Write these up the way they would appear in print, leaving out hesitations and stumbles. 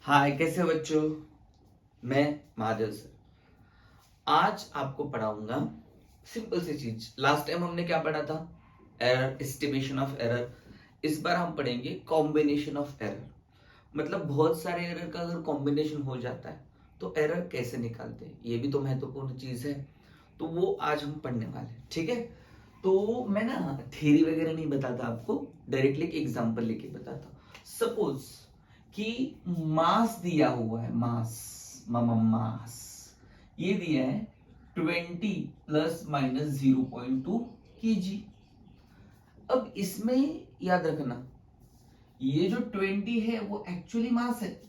हाय, कैसे हो बच्चों। मैं महादेव सर। आज आपको पढ़ाऊंगा सिंपल सी चीज। लास्ट टाइम हमने क्या पढ़ा था? Error, estimation of error. इस बार हम पढ़ेंगे कॉम्बिनेशन ऑफ एरर। मतलब बहुत सारे एरर का अगर कॉम्बिनेशन हो जाता है तो एरर कैसे निकालते हैं, ये भी तो महत्वपूर्ण चीज है। तो वो आज हम पढ़ने वाले हैं, ठीक है। तो मैं ना थ्योरी वगैरह नहीं बताता आपको, डायरेक्टली एक एग्जांपल लेके बताता हूँ। सपोज कि मास दिया हुआ है, मास ये दिया है 20 प्लस माइनस 0.2 kg। अब इसमें याद रखना, ये जो 20 है वो एक्चुअली मास है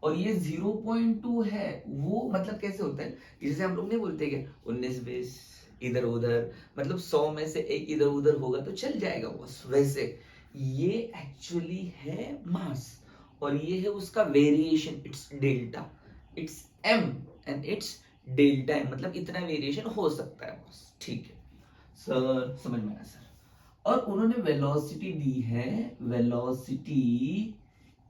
और ये 0.2 है वो मतलब कैसे होता है, जैसे हम लोग नहीं बोलते क्या 19-20 इधर उधर, मतलब 100 में से एक इधर उधर होगा तो चल जाएगा बस, वैसे ये एक्चुअली है मास और ये है उसका variation, it's delta, it's M and it's delta M, मतलब इतना वेरिएशन हो सकता है बस, ठीक है सर, समझ में आया सर। और उन्होंने वेलोसिटी दी है, velocity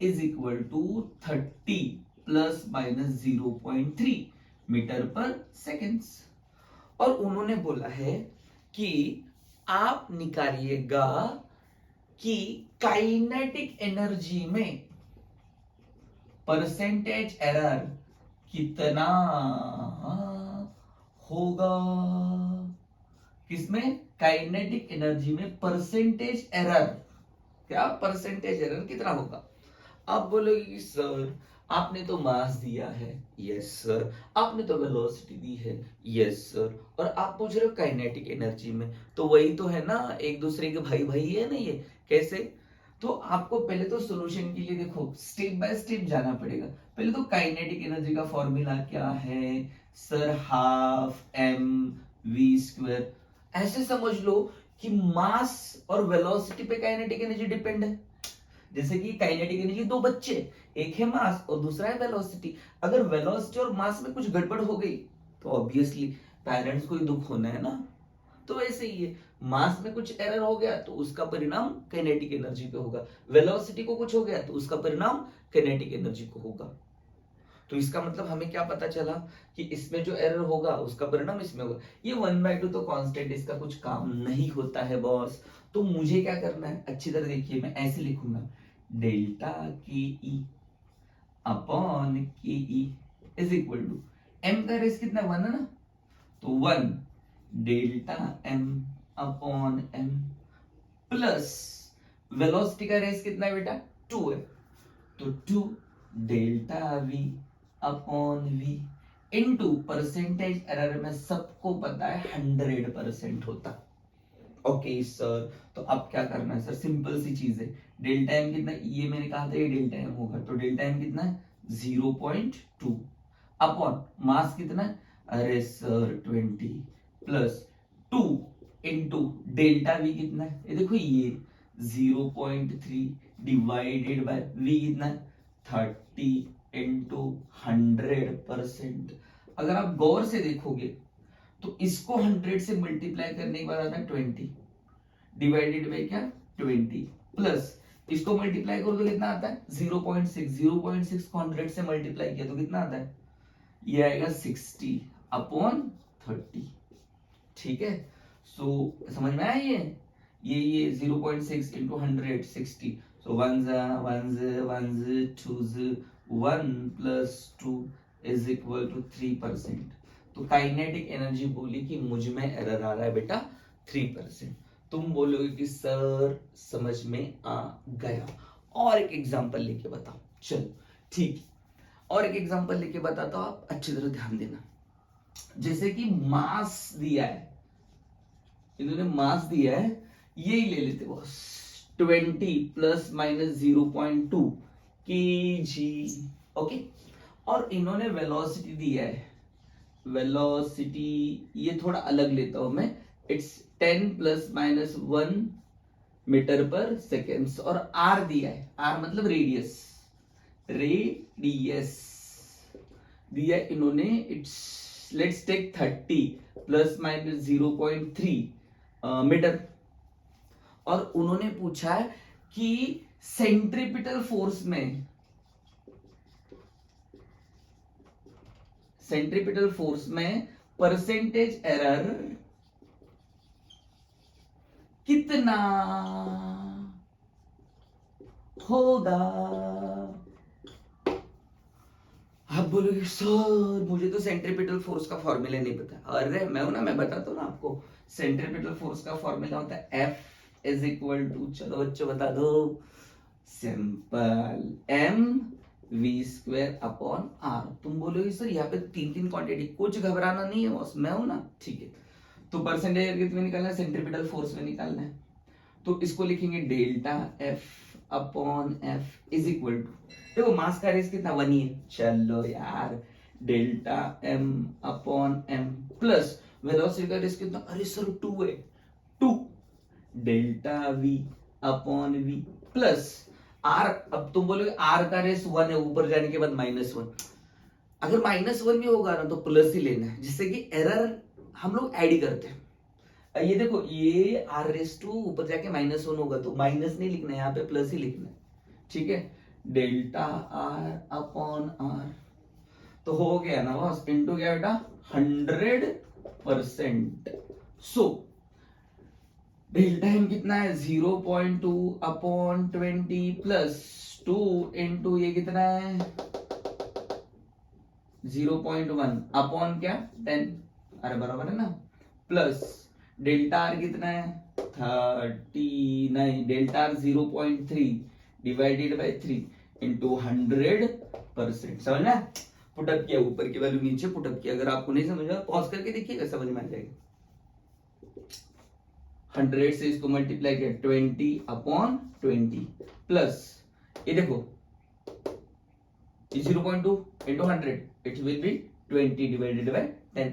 is equal to 30 plus minus 0.3 metre पर सेकेंड्स। और उन्होंने बोला है कि आप निकालिएगा कि काइनेटिक एनर्जी में परसेंटेज एरर कितना होगा। किसमें? काइनेटिक एनर्जी में परसेंटेज एरर, क्या परसेंटेज एरर कितना होगा। आप बोलोगे कि सर आपने तो मास दिया है, यस सर, आपने तो वेलोसिटी दी है, यस सर, और आप पूछ रहे हो काइनेटिक एनर्जी में, तो वही तो है ना, एक दूसरे के भाई भाई है ना ये, कैसे? तो आपको पहले तो सॉल्यूशन के लिए देखो स्टेप बाय स्टेप जाना पड़ेगा। पहले तो काइनेटिक एनर्जी का फॉर्मूला क्या है sir? Half M V square. ऐसे समझ लो कि मास और वेलोसिटी पे काइनेटिक एनर्जी डिपेंड है। जैसे कि काइनेटिक एनर्जी दो बच्चे, एक है मास और दूसरा है वेलोसिटी। अगर वेलोसिटी और मास में कुछ गड़बड़ हो गई तो ऑब्वियसली पेरेंट्स को ही दुख होना है ना। तो ऐसे ही है, मास में कुछ एरर हो गया तो उसका परिणाम काइनेटिक एनर्जी पे होगा, वेलोसिटी को कुछ हो गया तो उसका परिणाम काइनेटिक एनर्जी को होगा। तो इसका मतलब हमें क्या पता चला कि इसमें जो एरर होगा उसका परिणाम इसमें होगा। ये 1/2 तो कांस्टेंट, इसका कुछ काम नहीं होता है बॉस। तो मुझे क्या करना है, अच्छी तरह देखिए, मैं ऐसे लिखूंगा डेल्टा के E upon K E is equal to M का रेस कितना 1 है ना, तो 1 delta M upon M plus velocity का रेस कितना है बेटा 2 है, तो 2 delta V upon V into percentage error में सबको पता है 100% होता। ओके सर, तो अब क्या करना है सर? सिंपल सी चीज है, डेल्टा एम कितना, ये मैंने कहा था ये डेल्टा एम होगा, तो डेल्टा एम कितना है 0.2 अपॉन मास कितना है, अरे sir 20 plus 2 into delta we कितना है, ये देखो ये 0.3 डिवाइडेड बाय वी कितना है 30 इंटू 100%। अगर आप गौर से देखोगे तो इसको 100 से मल्टीप्लाई करने के बाद आता है 20 डिवाइडेड बाय क्या 20 प्लस इसको मल्टीप्लाई करो तो कितना आता है 0.6, 0.6 को 100 से मल्टीप्लाई किया तो कितना आता है, ये आएगा 60 अपॉन 30। ठीक है, सो समझ में आया ये 0.6 into 100 60, so 1 2 1 plus 2 is equal to 3%। तो काइनेटिक एनर्जी बोली कि मुझ में एरर आ रहा है बेटा 3%। तुम बोलोगे कि सर समझ में आ गया, और एक एग्जांपल लेके बताओ। चलो ठीक, और एक एग्जांपल लेके बताता हूं, आप अच्छी तरह ध्यान देना। जैसे कि मास दिया है, इन्होंने मास दिया है, यही ले लेते boss 20 plus minus 0.2 kg। Okay, और इन्होंने वेलोसिटी दिया है, वेलोसिटी ये थोड़ा अलग लेता हूं मैं, इट्स 10 प्लस माइनस 1 मीटर पर सेकेंड्स, और आर दिया है, आर मतलब रेडियस, रेडियस दिया इन्होंने, it's let's take 30 plus minus 0.3 metre. और उन्होंने पूछा है कि सेंट्रीपिटल फोर्स में सेंट्रीपिटल फोर्स में परसेंटेज एरर कितना होगा? आप बोलोगे सर मुझे तो सेंट्रीपिटल फोर्स का फॉर्मूला नहीं पता। अरे मैं हूं ना, मैं बताता हूँ ना आपको। सेंट्रीपिटल फोर्स का फॉर्मूला होता है F इज इक्वल टू, चलो बच्चों बता दो, simple, m v square upon r। तुम बोलोगे सर यहाँ पे तीन तीन क्वांटिटी, कुछ घबराना नहीं है बॉस, मैं हूं ना, ठीक है। तो परसेंटेज कितने निकालना है? सेंट्रीपिटल फोर्स में निकालना है। तो इसको लिखेंगे delta F upon F is equal to, देखो मास का रेस कितना 1 ही है, चलो यार, delta m upon m plus velocity का रेस कितना, अरे सर 2 है, 2 delta v upon v plus r। अब तुम बोलोगे r का रेस 1 है, ऊपर जाने के बाद -1, अगर -1 भी होगा ना तो प्लस ही लेना है, जिससे कि एरर हम लोग ऐड ही करते हैं। ये देखो ये r⁻² ऊपर जाके -1 होगा तो माइनस नहीं लिखना है, यहाँ पे प्लस ही लिखना है, ठीक है। डेल्टा r अपॉन r तो हो गया ना बॉस, इंटू क्या बेटा 100%। सो डेल्टा m कितना है 0.2 अपॉन 20 प्लस 2 इंटू ये कितना है 0.1 अपॉन क्या 10, अरे बराबर है ना, प्लस डेल्टा आर कितना है 30, नहीं delta R 0.3 divided by 3 into 100%, समझ में? पुटअप किया, ऊपर की वैल्यू नीचे पुटअप किया। अगर आपको नहीं समझ में, पॉज करके देखिएगा, समझ में आ जाएगा। 100 से इसको मल्टीप्लाई किया 20 अपॉन 20 प्लस ये देखो 0.2 into 100 it will be 20 divided by 10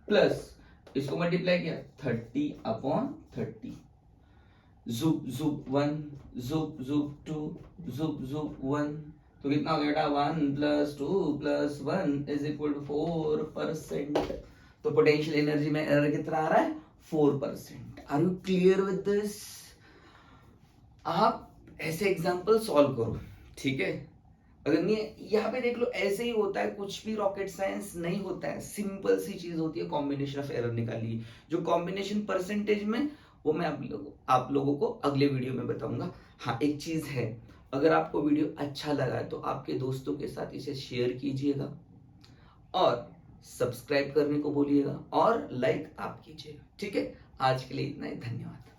plus इसको मल्टीप्लाई किया 30 अपॉन 30, जुप जुप 1 जुप जुप 2 जुप जुप 1, तो कितना हो गया 1 plus 2 plus 1 is equal to 4%। तो पोटेंशियल एनर्जी में एरर कितना आ रहा है 4%। Are you clear with this? आप ऐसे एग्जांपल सॉल्व करो, ठीक है। अगर नहीं यहाँ पे देख लो, ऐसे ही होता है, कुछ भी रॉकेट साइंस नहीं होता है, सिंपल सी चीज होती है, कॉम्बिनेशन ऑफ एरर निकालिए। जो कॉम्बिनेशन परसेंटेज में, वो मैं आप लोगों को अगले वीडियो में बताऊंगा। हाँ एक चीज है, अगर आपको वीडियो अच्छा लगा है तो आपके दोस्तों के साथ इसे शेयर कीजिएगा और सब्सक्राइब करने को बोलिएगा और लाइक आप कीजिएगा, ठीक है। आज के लिए इतना ही, धन्यवाद।